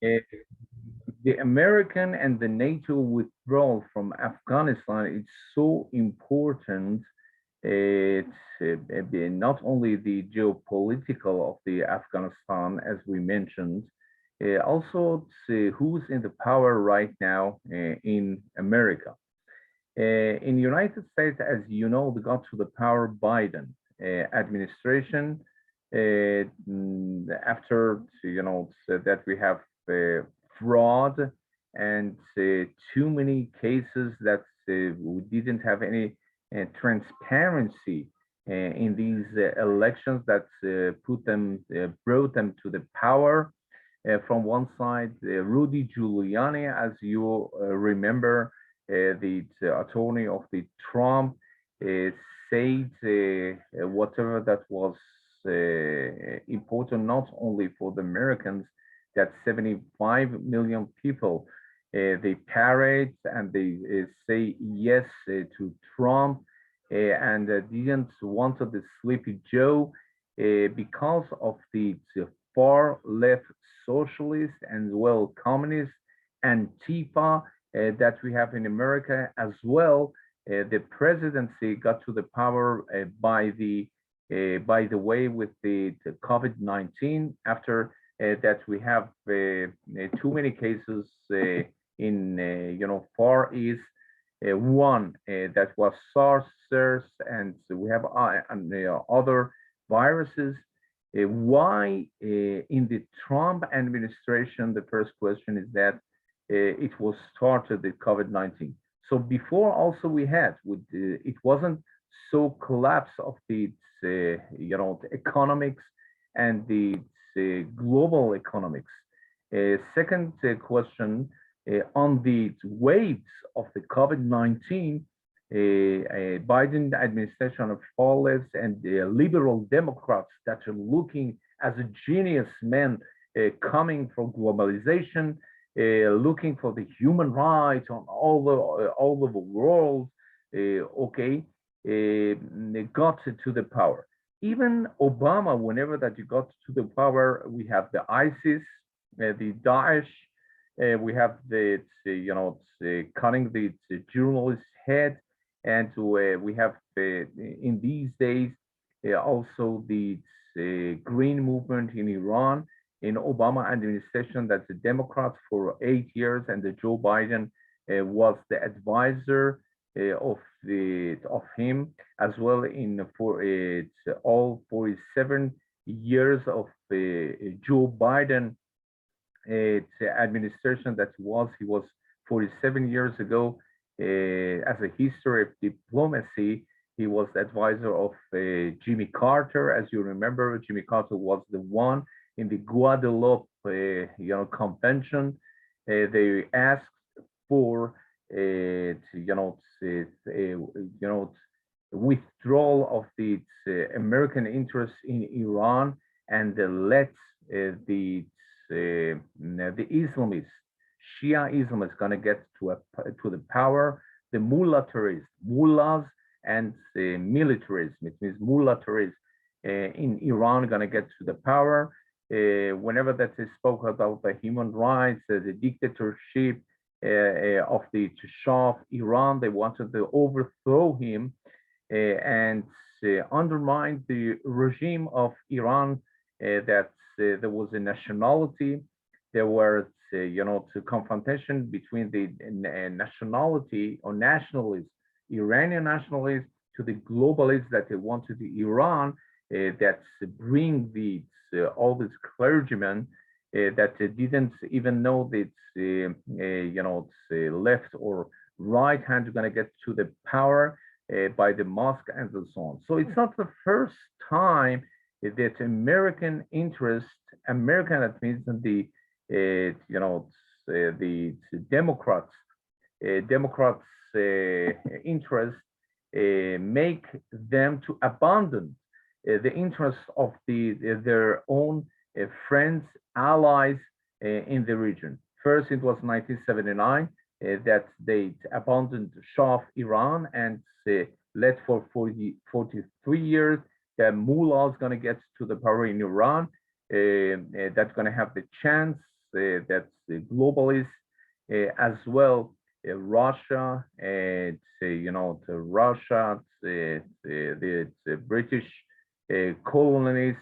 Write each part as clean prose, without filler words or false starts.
Uh, the American and the NATO withdrawal from Afghanistan is so important. It's not only the geopolitical of the Afghanistan, as we mentioned, also it's, who's in the power right now in America. In the United States, as you know, we got to the power Biden administration after, so that we have fraud and too many cases that we didn't have any transparency in these elections that brought them to the power. From one side, Rudy Giuliani, as you remember, the attorney of the Trump, said whatever that was important not only for the Americans, that 75 million people they parade and they say yes to Trump and didn't want the Sleepy Joe because of the far left socialists and well communists and Antifa that we have in America as well. The presidency got to the power by the way with the COVID-19 after that we have too many cases in Far East. One that was SARS, and we have other viruses. Why in the Trump administration, the first question is that it was started the COVID-19. So before also we had it wasn't so collapse of the the economics and the global economics. Second question on the waves of the COVID-19, Biden administration of far left and liberal Democrats that are looking as a genius men coming from globalization, looking for the human rights on all over the world. Okay, got to the power. Even Obama, whenever that you got to the power, we have the ISIS, the Daesh, we have cutting the journalist's head, and we have in these days also the green movement in Iran. In Obama administration, that's the Democrats for 8 years, and the Joe Biden was the advisor of him as well in for all 47 years of Joe Biden administration that he was 47 years ago as a history of diplomcy. He was the advisor of Jimmy Carter. As you remember, Jimmy Carter was the one in the Guadeloupe convention. They asked for withdrawal of the American interests in Iran and let the Islamists, Shia Islamists, gonna get to the power. The mullahs and militarism. It means mullahs in Iran gonna get to the power. Whenever that is spoke about the human rights, the dictatorship of the Shah of Iran, they wanted to overthrow him and undermine the regime of Iran. That there was a nationality. There were confrontation between the nationality or nationalists, Iranian nationalists, to the globalists that they wanted the Iran that bring all these clergymen that didn't even know that left or right hand are going to get to the power by the mosque and so on. So it's not the first time that American interest, American, that means the the Democrats interest make them to abandon the interests of their own friends, allies in the region. First, it was 1979 that they abandoned Shah of Iran and led for 43 years. The mullah is going to get to the power in Iran. That's going to have the chance that's globalists as well. Russia, Russia, the British colonies,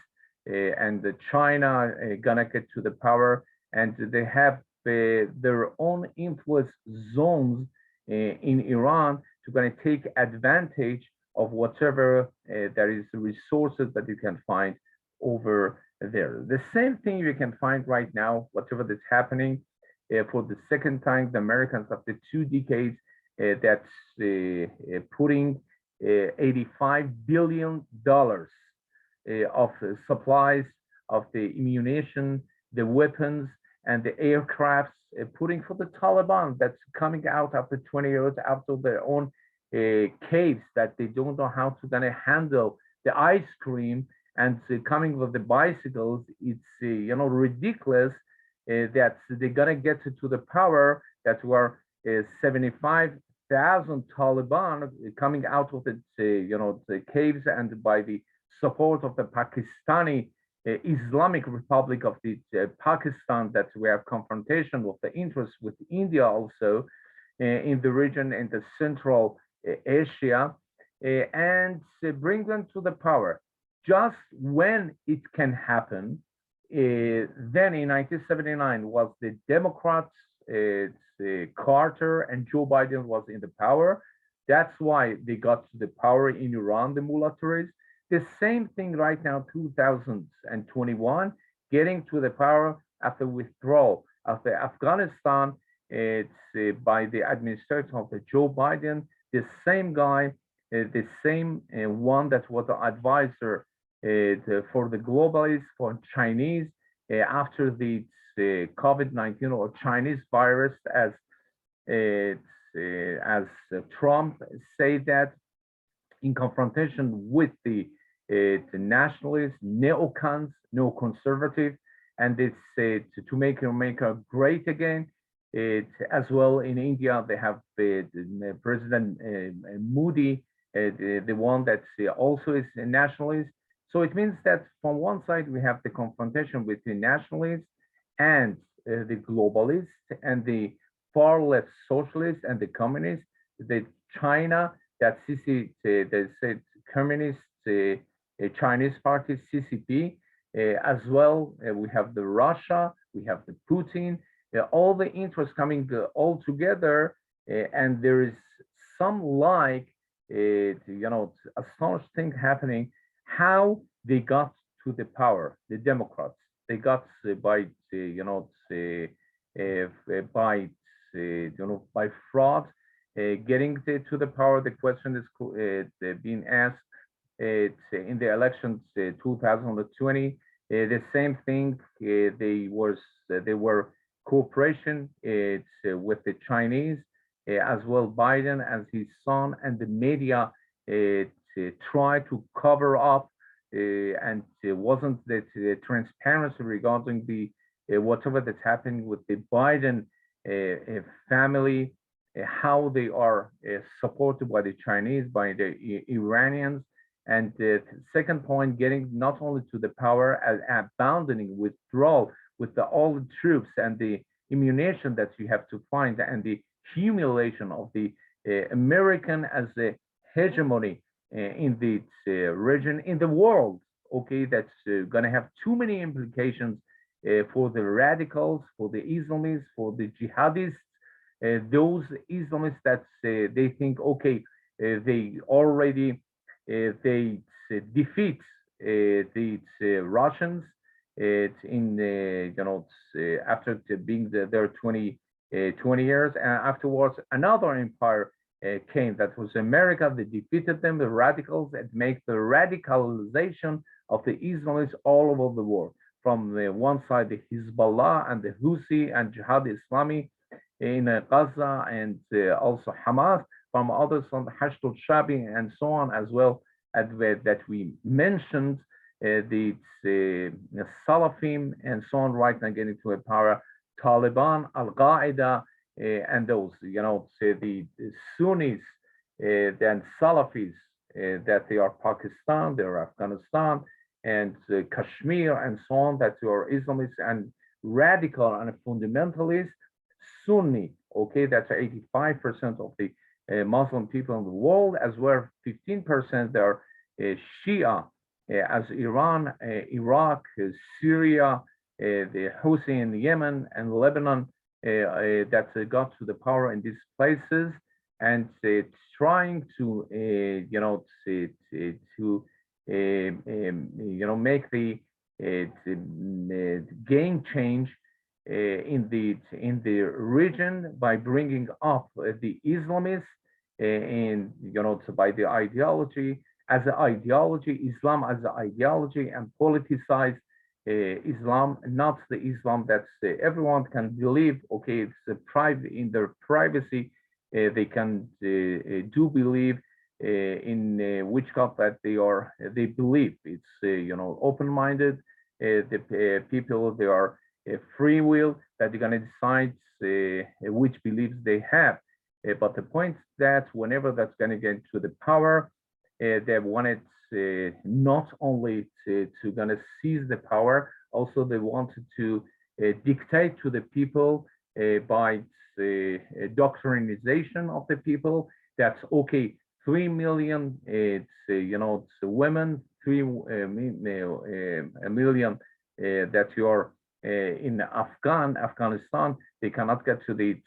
and China gonna get to the power, and they have their own influence zones in Iran to gonna take advantage of whatever there is resources that you can find over there. The same thing you can find right now, whatever that's happening for the second time, the Americans after 2 decades that's putting $85 billion of supplies of the ammunition, the weapons, and the aircrafts, putting for the Taliban that's coming out after 20 years after their own caves that they don't know how to gonna handle the ice cream, and coming with the bicycles. It's ridiculous that they're gonna get to the power that were 75,000 Taliban coming out of the caves, and by the support of the Pakistani Islamic Republic of the Pakistan, that we have confrontation with the interest with India also in the region, in the Central Asia, and bring them to the power. Just when it can happen, then in 1979 was the Democrats, Carter and Joe Biden was in the power. That's why they got to the power in Iran, the mullahs. The same thing right now, 2021, getting to the power after withdrawal after Afghanistan. It's by the administration of the Joe Biden, the same guy, the same one that was the advisor for the globalists, for Chinese, after the COVID-19 or Chinese virus, as Trump said that in confrontation with the nationalists, neocons, neoconservative, and it's to make America great again. As well in India, they have President Modi, the one that also is a nationalist. So it means that from one side, we have the confrontation with the nationalists and the globalists and the far left socialists and the communists, the China, that they said communist Chinese party, CCP, as well. We have the Russia, we have the Putin, all the interests coming all together, and there is some astonishing thing happening. How they got to the power, the Democrats, they got by fraud, getting to the power. The question is being asked in the elections 2020. The same thing. They were cooperation with the Chinese, as well Biden as his son, and the media try to cover up, and it wasn't that transparency regarding the whatever that's happening with the Biden family, how they are supported by the Chinese, by the Iranians. And the second point, getting not only to the power, as abandoning, withdrawal with all the troops and the ammunition that you have to find, and the humiliation of the American as a hegemony in the region, in the world. Okay, that's going to have too many implications for the radicals, for the Islamists, for the jihadists, those Islamists that they think, okay, they already they defeat the Russians in after being there 20 years, and afterwards another empire came, that was America. They defeated them, the radicals, and make the radicalization of the Islamists all over the world. From the one side, the Hezbollah and the Houthi and Jihad Islami in Gaza, and also Hamas. From others, on the Hashd al-Shabi and so on, as well as that we mentioned, the Salafim and so on, right now getting to a power, Taliban, Al-Qaeda, and those, the Sunnis, then Salafis, that they are Pakistan, they are Afghanistan, and Kashmir, and so on, that they are Islamists, and radical and fundamentalist, Sunni, okay, that's 85% of the Muslim people in the world, as well 15% they are Shia, as Iran, Iraq, Syria, the Houthi in Yemen and Lebanon that got to the power in these places, and trying to make the game change in the region by bringing up the Islamists by the ideology as an ideology, Islam as an ideology, and politicize Islam, not the Islam that everyone can believe. Okay, it's private in their privacy. They can do believe in which God that they believe. It's open-minded. The people, they are free will that they're going to decide which beliefs they have. But the point is that whenever that's going to get to the power, they wanted not only to gonna seize the power, also they wanted to dictate to the people by doctrinization of the people. That's okay. 3 million, it's women, 3 million that you are in Afghanistan. They cannot get to the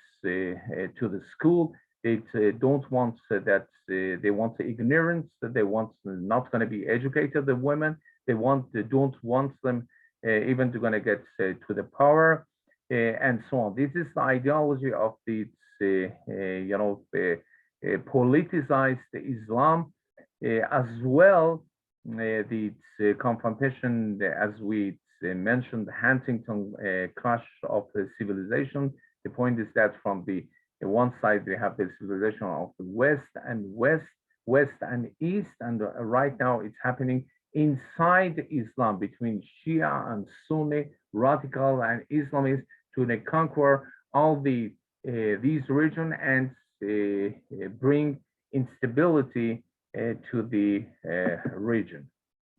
school. They don't want that. They want the ignorance. They want not going to be educated. The women. They don't want them even to going to get to the power, and so on. This is the ideology of the politicized Islam, as well. The confrontation, as we mentioned, Huntington clash of the civilization. The point is that from the one side we have the civilization of the West and East, and right now it's happening inside Islam between Shia and Sunni, radical and Islamists, to conquer all these regions and bring instability to the region.